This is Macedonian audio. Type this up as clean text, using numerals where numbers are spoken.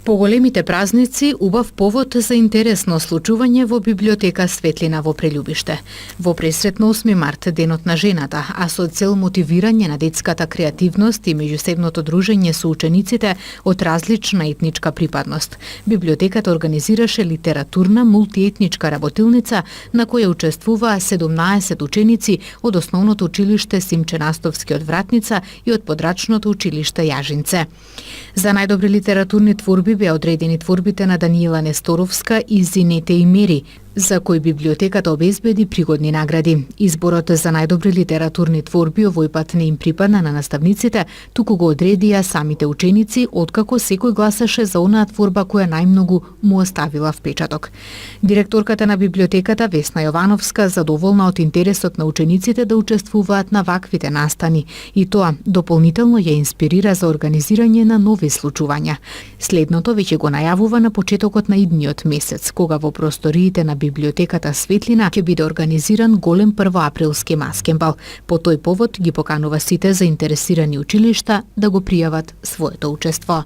Поголемите празници убав повод за интересно случување во библиотека Светлина во Прелјубиште. Во пресрет на 8 март, денот на жената, а со цел мотивирање на детската креативност и меѓусебното дружење со учениците од различна етничка припадност, библиотеката организираше литературна мултиетничка работилница на која учествуваа 17 ученици од основното училиште Симче Настовски од Вратница и од подрачното училиште Јажинце. За најдобри литературни творби беа одредени творбите на Даниела Несторовска и Зинете и Мери, за кои библиотеката обезбеди пригодни награди. Изборот за најдобри литературни творби овој пат не им припадна на наставниците, туку го одредија самите ученици, откако секој гласаше за онаа творба која најмногу му оставила впечаток. Директорката на библиотеката Весна Јовановска задоволна од интересот на учениците да учествуваат на ваквите настани и тоа дополнително ја инспирира за организирање на нови случувања. Следното веќе го најавува на почетокот на идниот месец, кога во просториите на библиотеката Светлина ќе биде организиран голем првоаприлски маскенбал. По тој повод ги поканува сите заинтересирани училишта да го пријават своето учество.